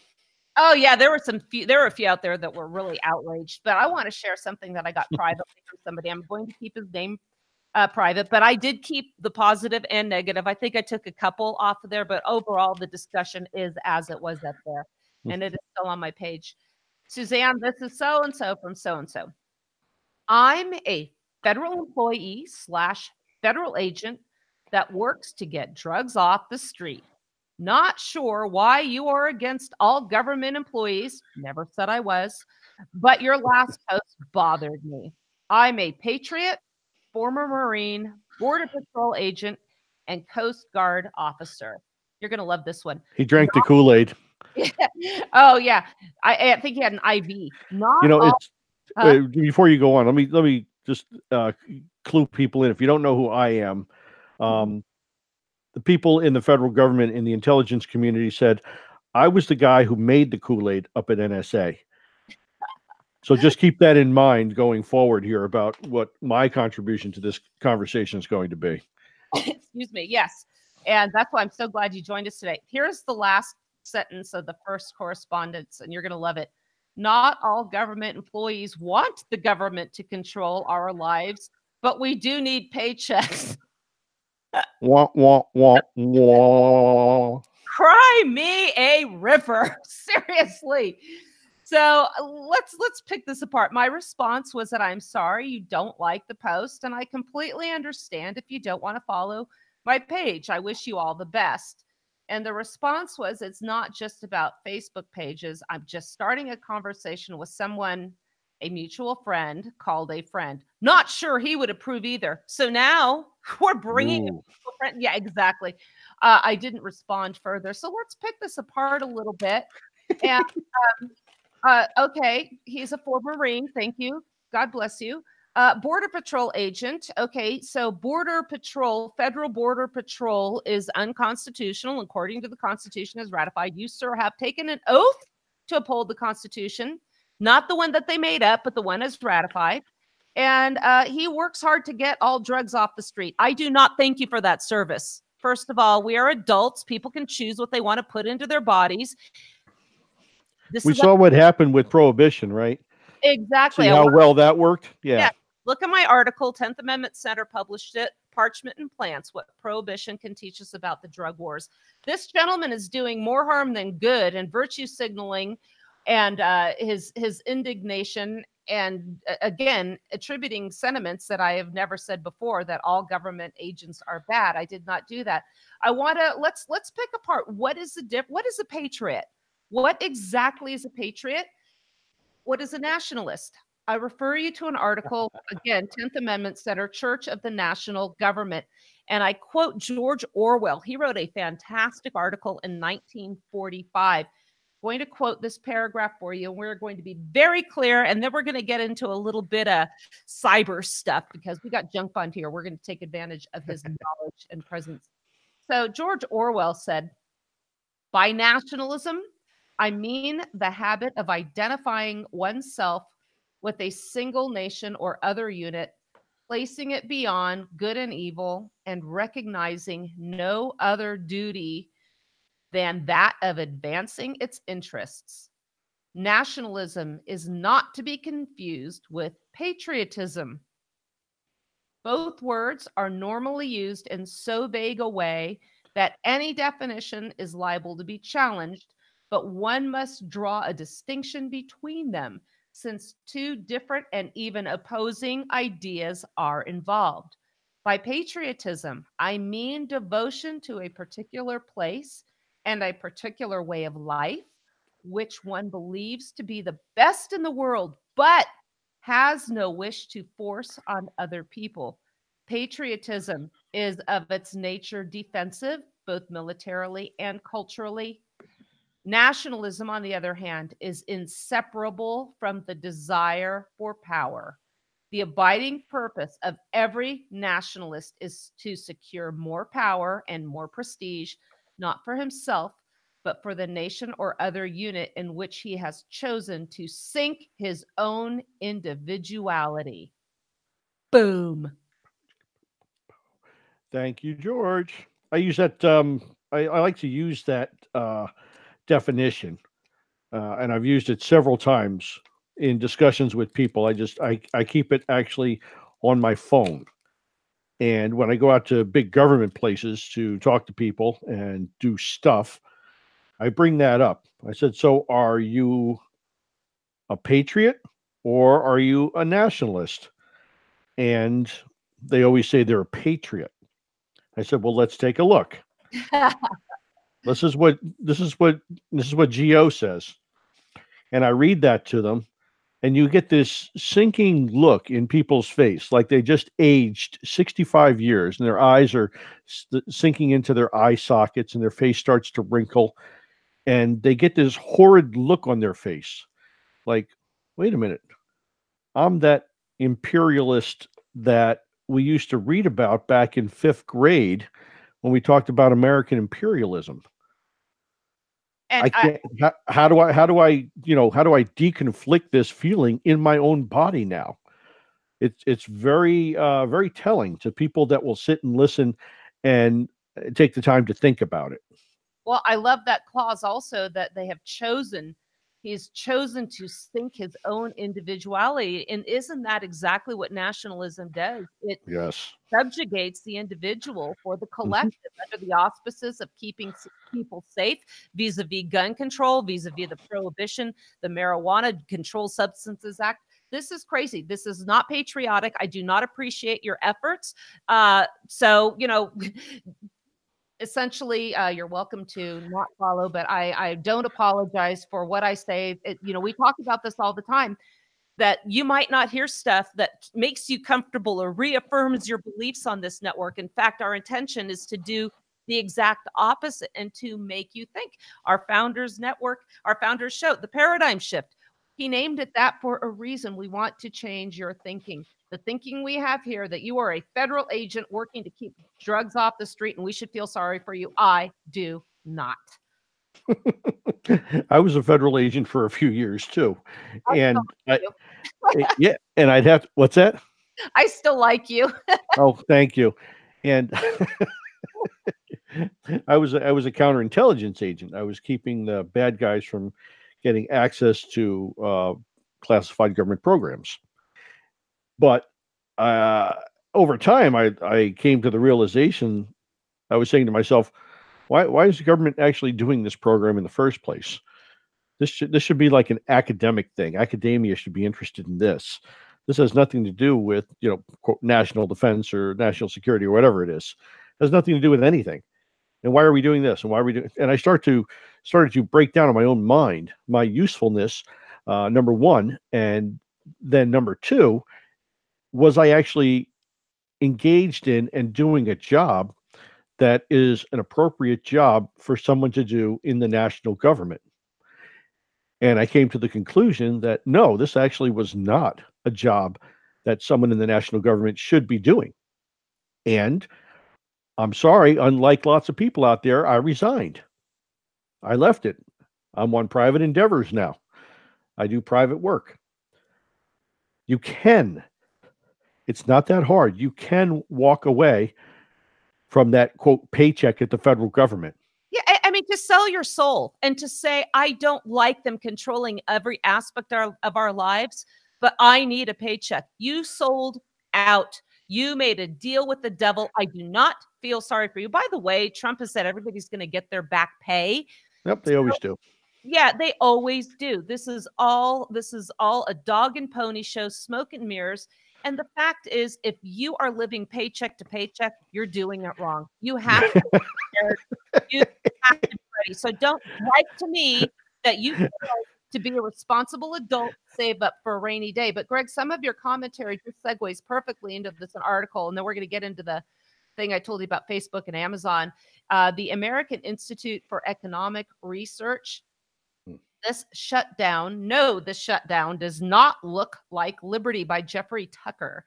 Oh yeah, there were a few out there that were really outraged, but I want to share something that I got privately from somebody. I'm going to keep his name private, but I did keep the positive and negative. I think I took a couple off of there, but overall the discussion is as it was up there, and it is still on my page. Suzanne, this is so-and-so from so-and-so. I'm a federal employee / federal agent that works to get drugs off the street. Not sure why you are against all government employees. Never said I was, but your last post bothered me. I'm a patriot, former Marine, Border Patrol agent, and Coast Guard officer. You're going to love this one. He drank the Kool-Aid. Oh, yeah. I think he had an IV. Before you go on, let me just clue people in. If you don't know who I am, the people in the federal government, in the intelligence community, said I was the guy who made the Kool-Aid up at NSA. So just keep that in mind going forward here about what my contribution to this conversation is going to be. Excuse me. Yes. And that's why I'm so glad you joined us today. Here's the last sentence of the first correspondence, and you're going to love it. Not all government employees want the government to control our lives, but we do need paychecks. Wah, wah, wah, wah. Cry me a river. Seriously. So let's pick this apart. My response was that I'm sorry you don't like the post, and I completely understand if you don't want to follow my page. I wish you all the best. And the response was, it's not just about Facebook pages. I'm just starting a conversation with someone, a mutual friend called a friend. Not sure he would approve either. So now we're bringing a mutual friend. Yeah, exactly. I didn't respond further. So let's pick this apart a little bit. And okay, he's a former Marine. Thank you. God bless you. Border Patrol agent. Okay, so Border Patrol, Federal Border Patrol is unconstitutional according to the Constitution as ratified. You, sir, have taken an oath to uphold the Constitution, not the one that they made up, but the one as ratified. And he works hard to get all drugs off the street. I do not thank you for that service. First of all, we are adults. People can choose what they want to put into their bodies. We saw what happened with Prohibition, right? Exactly. See how well that worked? Yeah. Look at my article, 10th Amendment Center published it, Parchment and Plants, What Prohibition Can Teach Us About the Drug Wars. This gentleman is doing more harm than good and virtue signaling and his indignation and, again, attributing sentiments that I have never said before, that all government agents are bad. I did not do that. I want to, let's pick apart, what is a patriot? What exactly is a patriot? What is a nationalist? I refer you to an article, again, 10th Amendment Center, Church of the National Government. And I quote George Orwell. He wrote a fantastic article in 1945. Going to quote this paragraph for you, and we're going to be very clear, and then we're going to get into a little bit of cyber stuff because we got Junk Fund here. We're going to take advantage of his knowledge and presence. So George Orwell said, "By nationalism, I mean the habit of identifying oneself with a single nation or other unit, placing it beyond good and evil, and recognizing no other duty than that of advancing its interests. Nationalism is not to be confused with patriotism. Both words are normally used in so vague a way that any definition is liable to be challenged, but one must draw a distinction between them since two different and even opposing ideas are involved. By patriotism, I mean devotion to a particular place and a particular way of life, which one believes to be the best in the world, but has no wish to force on other people. Patriotism is of its nature defensive, both militarily and culturally. Nationalism, on the other hand, is inseparable from the desire for power. The abiding purpose of every nationalist is to secure more power and more prestige, not for himself, but for the nation or other unit in which he has chosen to sink his own individuality." Boom. Thank you, George. I use that. I like to use that definition, and I've used it several times in discussions with people. I keep it actually on my phone, and when I go out to big government places to talk to people and do stuff, I bring that up. I said, "So, are you a patriot or are you a nationalist?" And they always say they're a patriot. I said, "Well, let's take a look. This is what Geo says." And I read that to them, and you get this sinking look in people's face, like they just aged 65 years, and their eyes are sinking into their eye sockets, and their face starts to wrinkle, and they get this horrid look on their face, like, wait a minute, I'm that imperialist that we used to read about back in 5th grade when we talked about American imperialism. And I can't. How do I deconflict this feeling in my own body now? It's very very telling to people that will sit and listen and take the time to think about it. well, I love that clause also that they have chosen. He's chosen to sink his own individuality. And isn't that exactly what nationalism does? It Yes. subjugates the individual for the Mhm. collective under the auspices of keeping people safe vis-a-vis gun control, vis-a-vis the prohibition, the Marijuana Controlled Substances Act. This is crazy. This is not patriotic. I do not appreciate your efforts. So, essentially, you're welcome to not follow, but I don't apologize for what I say. We talk about this all the time, that you might not hear stuff that makes you comfortable or reaffirms your beliefs on this network. In fact, our intention is to do the exact opposite and to make you think. Our founders network, our founders show, the paradigm shift. He named it that for a reason. We want to change your thinking. The thinking we have here that you are a federal agent working to keep drugs off the street and we should feel sorry for you, I do not. I was a federal agent for a few years too, I and still like you. yeah, and I'd have what's that? I still like you. Oh, thank you. And I was a counterintelligence agent. I was keeping the bad guys from getting access to classified government programs. But over time, I came to the realization. I was saying to myself, why is the government actually doing this program in the first place? This should be like an academic thing. Academia should be interested in this. This has nothing to do with, quote, national defense or national security or whatever it is. It has nothing to do with anything. And why are we doing this? And why are we doing? And I started to break down in my own mind my usefulness, number one, and then number two, was I actually engaged in and doing a job that is an appropriate job for someone to do in the national government? And I came to the conclusion that no, this actually was not a job that someone in the national government should be doing. And I'm sorry, unlike lots of people out there, I resigned. I left it. I'm on private endeavors now. I do private work. You can. It's not that hard. You can walk away from that quote paycheck at the federal government. Yeah, I mean, to sell your soul and to say, I don't like them controlling every aspect of our lives, but I need a paycheck. You sold out. You made a deal with the devil. I do not feel sorry for you. By the way, Trump has said everybody's going to get their back pay. Yep, they always do. Yeah, they always do. This is all a dog and pony show, smoke and mirrors. And the fact is, if you are living paycheck to paycheck, you're doing it wrong. You have to be prepared. You have to be ready. So don't write to me that you feel to be a responsible adult, save up for a rainy day. But Greg, some of your commentary just segues perfectly into this article, and then we're going to get into the thing I told you about Facebook and Amazon. The American Institute for Economic Research. This shutdown does not look like liberty, by Jeffrey Tucker.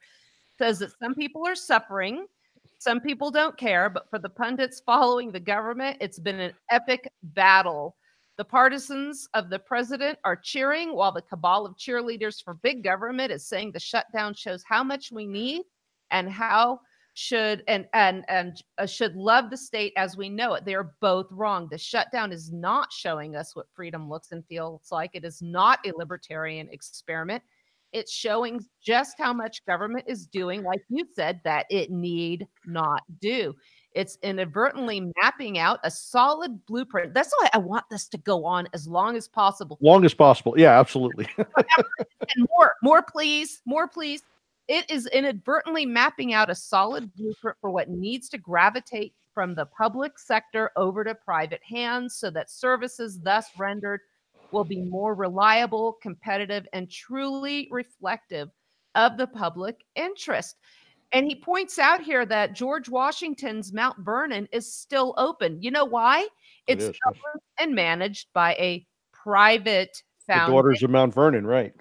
Says that some people are suffering, some people don't care, but for the pundits following the government, it's been an epic battle. The partisans of the president are cheering, while the cabal of cheerleaders for big government is saying the shutdown shows how much we need and how should love the state as we know it. They are both wrong. The shutdown is not showing us what freedom looks and feels like. It is not a libertarian experiment. It's showing just how much government is doing, like you said, that it need not do. It's inadvertently mapping out a solid blueprint. That's why I want this to go on as long as possible. Long as possible. Yeah, absolutely. And more, please. More, please. It is inadvertently mapping out a solid blueprint for what needs to gravitate from the public sector over to private hands so that services thus rendered will be more reliable, competitive, and truly reflective of the public interest. And he points out here that George Washington's Mount Vernon is still open. You know why? It's owned and managed by a private foundation. The Daughters of Mount Vernon, right?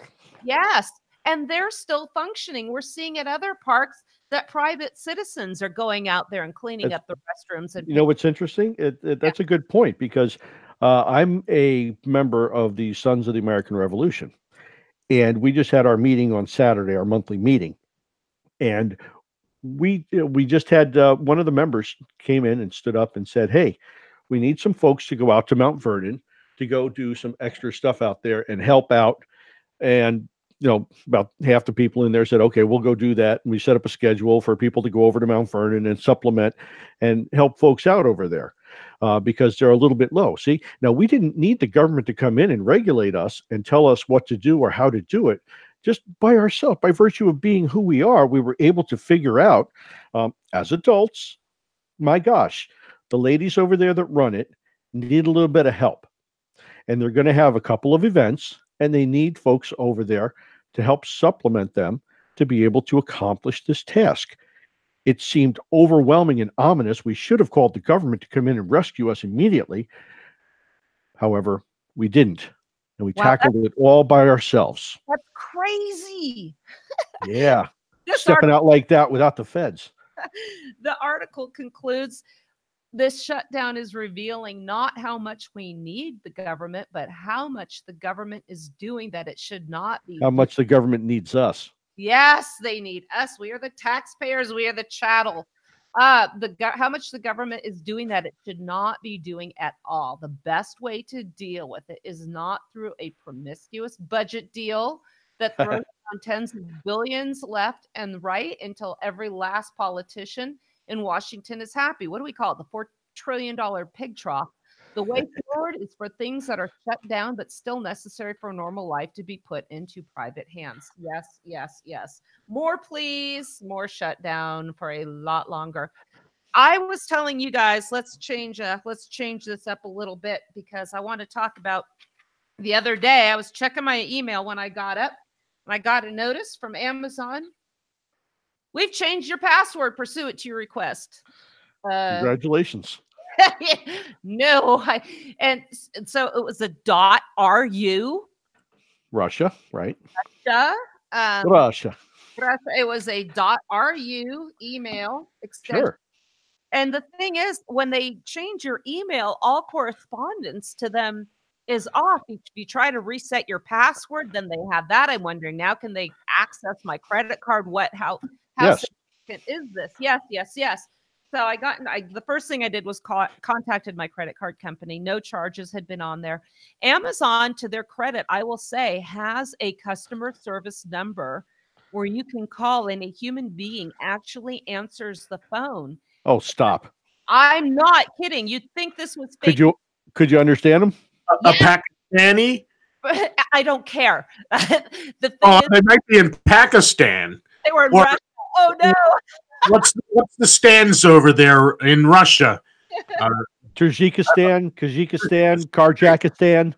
Yes. And they're still functioning. We're seeing at other parks that private citizens are going out there and cleaning up the restrooms. And you know what's interesting? That's a good point, because I'm a member of the Sons of the American Revolution, and we just had our meeting on Saturday, our monthly meeting, and we just had one of the members came in and stood up and said, "Hey, we need some folks to go out to Mount Vernon to go do some extra stuff out there and help out." And about half the people in there said, okay, we'll go do that. And we set up a schedule for people to go over to Mount Vernon and supplement and help folks out over there because they're a little bit low. See, now we didn't need the government to come in and regulate us and tell us what to do or how to do it. Just by ourselves, by virtue of being who we are, we were able to figure out as adults, my gosh, the ladies over there that run it need a little bit of help. And they're going to have a couple of events, and they need folks over there to help supplement them to be able to accomplish this task. It seemed overwhelming and ominous. We should have called the government to come in and rescue us immediately. However, we didn't. And we tackled it all by ourselves. That's crazy. Yeah. Stepping out like that without the feds. The article concludes, this shutdown is revealing not how much we need the government, but how much the government is doing that it should not be. How much the government needs us. Yes, they need us. We are the taxpayers. We are the chattel. How much the government is doing that it should not be doing at all. The best way to deal with it is not through a promiscuous budget deal that throws on tens of billions left and right until every last politician in Washington is happy. What do we call it? The $4 trillion pig trough. The way forward is for things that are shut down but still necessary for normal life to be put into private hands. Yes, yes, yes. More, please. More shutdown for a lot longer. I was telling you guys, let's change this up a little bit, because I want to talk about the other day. I was checking my email when I got up, and I got a notice from Amazon. We've changed your password pursuant to your request. Congratulations. No, and so it was a .ru. Russia, right? Russia. Russia. It was a .ru email extension. Sure. And the thing is, when they change your email, all correspondence to them is off. If you try to reset your password, then they have that. I'm wondering now, can they access my credit card? How Yes. significant is this? Yes. So the first thing I did was contacted my credit card company. No charges had been on there. Amazon, to their credit, I will say, has a customer service number where you can call and a human being actually answers the phone. Oh, stop. I'm not kidding. You'd think this was fake. Could you understand them? A Pakistani? But I don't care. They might be in Pakistan. They were in Russia. Oh no. What's the stands over there in Russia? Tajikistan, Kyrgyzstan.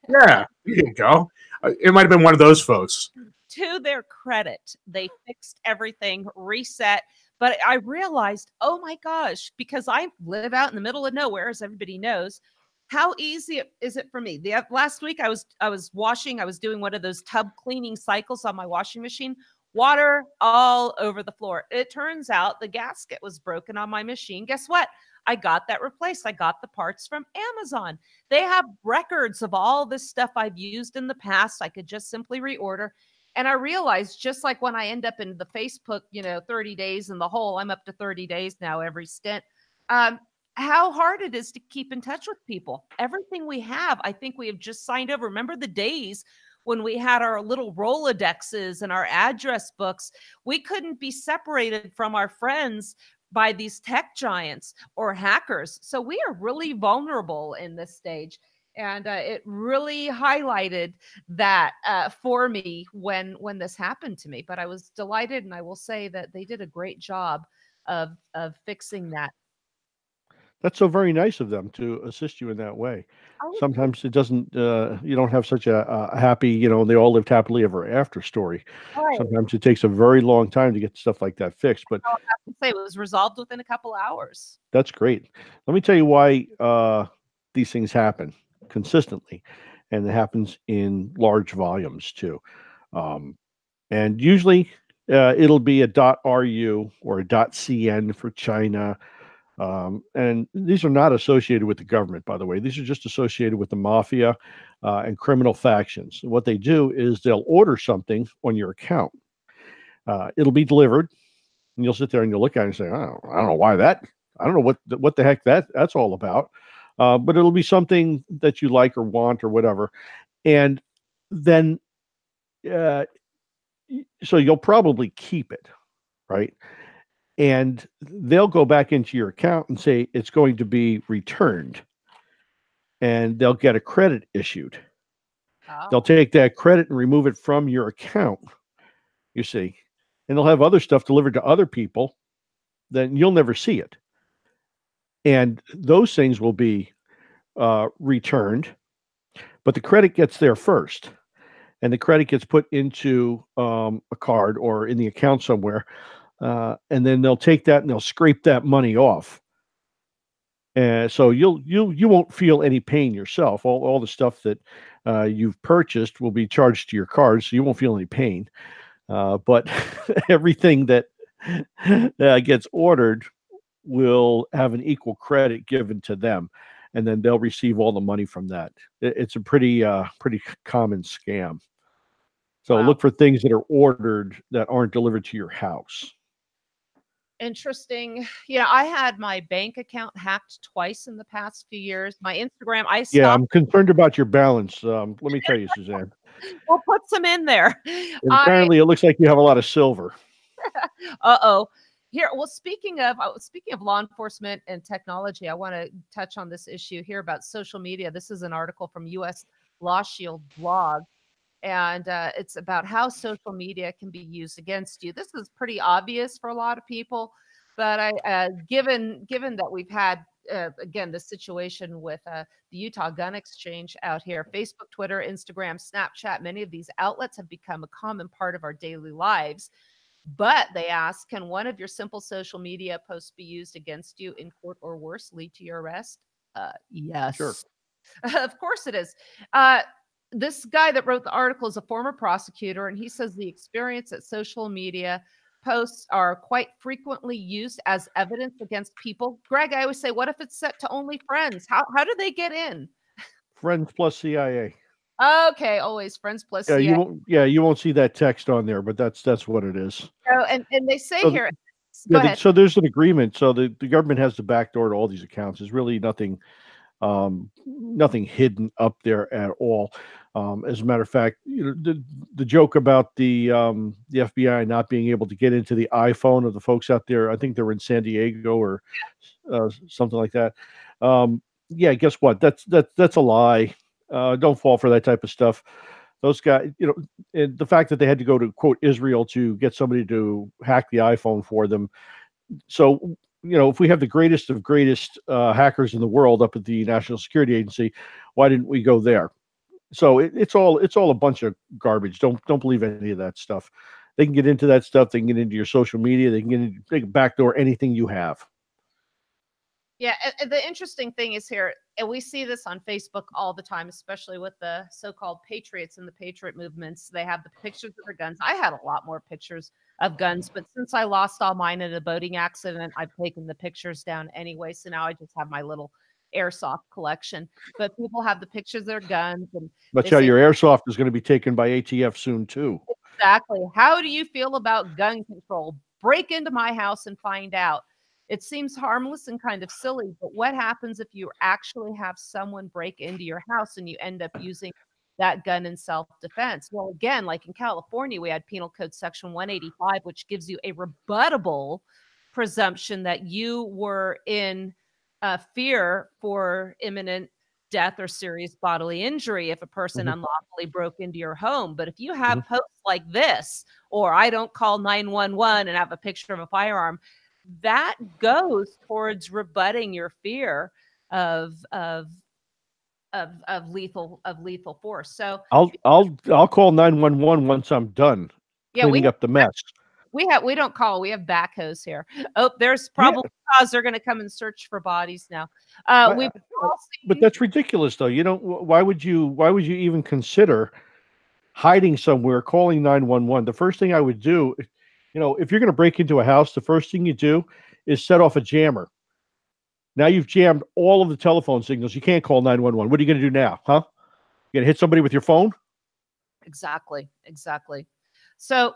Yeah, there you go. It might have been one of those folks. To their credit, they fixed everything, reset. But I realized, oh my gosh, because I live out in the middle of nowhere, as everybody knows, how easy is it for me? Last week I was doing one of those tub cleaning cycles on my washing machine. Water all over the floor. It turns out the gasket was broken on my machine. Guess what? I got that replaced. I got the parts from Amazon. They have records of all this stuff I've used in the past. I could just simply reorder. And I realized, just like when I end up in the Facebook, 30 days in the hole, I'm up to 30 days now every stint, how hard it is to keep in touch with people. Everything we have, I think we have just signed over. Remember the days when we had our little Rolodexes and our address books? We couldn't be separated from our friends by these tech giants or hackers. So we are really vulnerable in this stage. And it really highlighted that for me when this happened to me. But I was delighted, and I will say that they did a great job of fixing that. That's so very nice of them to assist you in that way. Sometimes it doesn't. You don't have such a happy, they all lived happily ever after story. Right. Sometimes it takes a very long time to get stuff like that fixed. But I have to say it was resolved within a couple hours. That's great. Let me tell you why these things happen consistently, and it happens in large volumes too. And usually it'll be a .ru or a .cn for China. And these are not associated with the government, by the way. These are just associated with the mafia and criminal factions. What they do is they'll order something on your account. It'll be delivered, and you'll sit there and you'll look at it and say, "Oh, I don't know why that. I don't know what the heck that's all about." But it'll be something that you like or want or whatever. And then, so you'll probably keep it, right? And they'll go back into your account and say it's going to be returned. And they'll get a credit issued. Oh. They'll take that credit and remove it from your account, you see. And they'll have other stuff delivered to other people, then you'll never see it. And those things will be returned, but the credit gets there first, and the credit gets put into a card or in the account somewhere, and then they'll take that and they'll scrape that money off. And so you won't feel any pain yourself. All the stuff that you've purchased will be charged to your card, so you won't feel any pain. But everything that gets ordered will have an equal credit given to them, and then they'll receive all the money from that. It's a pretty common scam. So Look for things that are ordered that aren't delivered to your house. Interesting. I had my bank account hacked twice in the past few years. My Instagram, I stopped. Yeah, I'm concerned about your balance. Let me tell you, Suzanne. We'll put some in there. And apparently, it looks like you have a lot of silver. Uh-oh. Here, well, speaking of law enforcement and technology, I want to touch on this issue here about social media. This is an article from U.S. Law Shield blog, and it's about how social media can be used against you. This is pretty obvious for a lot of people, but given that we've had again, the situation with the Utah Gun Exchange out here. Facebook, Twitter, Instagram, Snapchat, many of these outlets have become a common part of our daily lives. But they ask, can one of your simple social media posts be used against you in court or worse, lead to your arrest? Yes. Sure. Of course it is. This guy that wrote the article is a former prosecutor, and he says the experience that social media posts are quite frequently used as evidence against people. Greg, I always say, what if it's set to only friends? How do they get in? Friends plus CIA. Okay, always friends plus Yeah, CIA. you won't see that text on there, but that's what it is. Oh, and they say So here, go ahead. so there's an agreement. So the government has the back door to all these accounts. There's really nothing hidden up there at all. As a matter of fact, the joke about the FBI not being able to get into the iPhone of the folks out there, I think they were in San Diego or something like that. Yeah, guess what? That's a lie. Don't fall for that type of stuff. Those guys, and the fact that they had to go to quote Israel to get somebody to hack the iPhone for them. So, if we have the greatest of greatest hackers in the world up at the National Security Agency, why didn't we go there? So it's all a bunch of garbage. Don't believe any of that stuff. They can get into that stuff. They can get into your social media. They can backdoor anything you have. Yeah, and the interesting thing is here, and we see this on Facebook all the time, especially with the so-called patriots and the patriot movements. They have the pictures of their guns. I had a lot more pictures of guns, but since I lost all mine in a boating accident, I've taken the pictures down anyway. So now I just have my little airsoft collection. But people have the pictures of their guns. And but yeah, your airsoft is going to be taken by ATF soon too. Exactly. How do you feel about gun control? Break into my house and find out. It seems harmless and kind of silly, but what happens if you actually have someone break into your house and you end up using that gun in self-defense? Well, again, like in California, we had Penal Code Section 185, which gives you a rebuttable presumption that you were in fear for imminent death or serious bodily injury if a person unlawfully broke into your home. But if you have posts like this, or I don't call 911 and have a picture of a firearm, that goes towards rebutting your fear of lethal force. So I'll call 911 once I'm done cleaning up the mess. We don't call. We have backhoes here. Oh, there's probably cause they're going to come and search for bodies now. But that's ridiculous, though. Why would you even consider hiding somewhere, calling 911? The first thing I would do, if you're going to break into a house, the first thing you do is set off a jammer. Now you've jammed all of the telephone signals. You can't call 911. What are you going to do now, huh? You going to hit somebody with your phone? Exactly. So,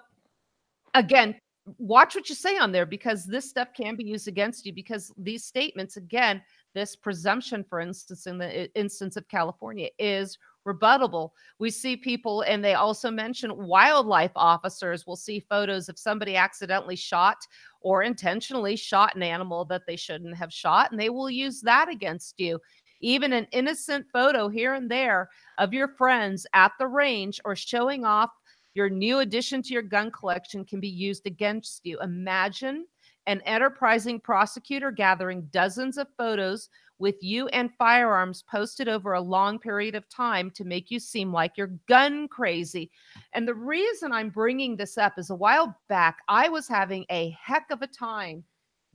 again, watch what you say on there, because this stuff can be used against you, because these statements, again, this presumption, for instance, in the instance of California, is rebuttable. We see people, and they also mention wildlife officers will see photos of somebody accidentally shot or intentionally shot an animal that they shouldn't have shot, and they will use that against you. Even an innocent photo here and there of your friends at the range or showing off your new addition to your gun collection can be used against you. Imagine an enterprising prosecutor gathering dozens of photos with you and firearms posted over a long period of time to make you seem like you're gun crazy. And the reason I'm bringing this up is a while back, I was having a heck of a time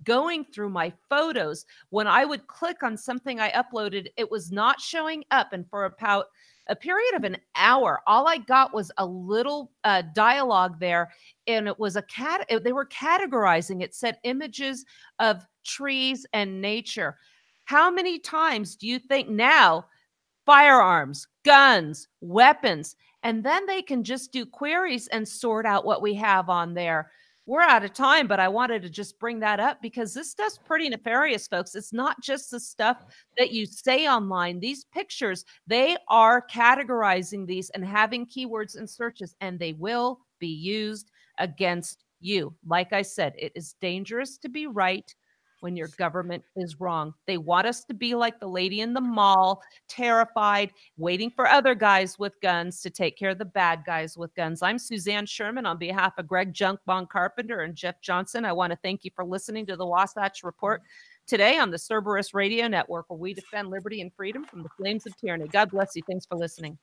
going through my photos. When I would click on something I uploaded, it was not showing up. And for about a period of an hour, all I got was a little dialogue there, and it was they were categorizing. It said images of trees and nature. How many times do you think now firearms, guns, weapons, and then they can just do queries and sort out what we have on there? We're out of time, but I wanted to just bring that up because this stuff's pretty nefarious, folks. It's not just the stuff that you say online. These pictures, they are categorizing these and having keywords and searches, and they will be used against you. Like I said, it is dangerous to be right when your government is wrong. They want us to be like the lady in the mall, terrified, waiting for other guys with guns to take care of the bad guys with guns. I'm Suzanne Sherman on behalf of Greg Junk Von Carpenter and Jeff Johnson. I want to thank you for listening to the Wasatch Report. today on the Cerberus Radio Network, where we defend liberty and freedom from the flames of tyranny. God bless you. Thanks for listening.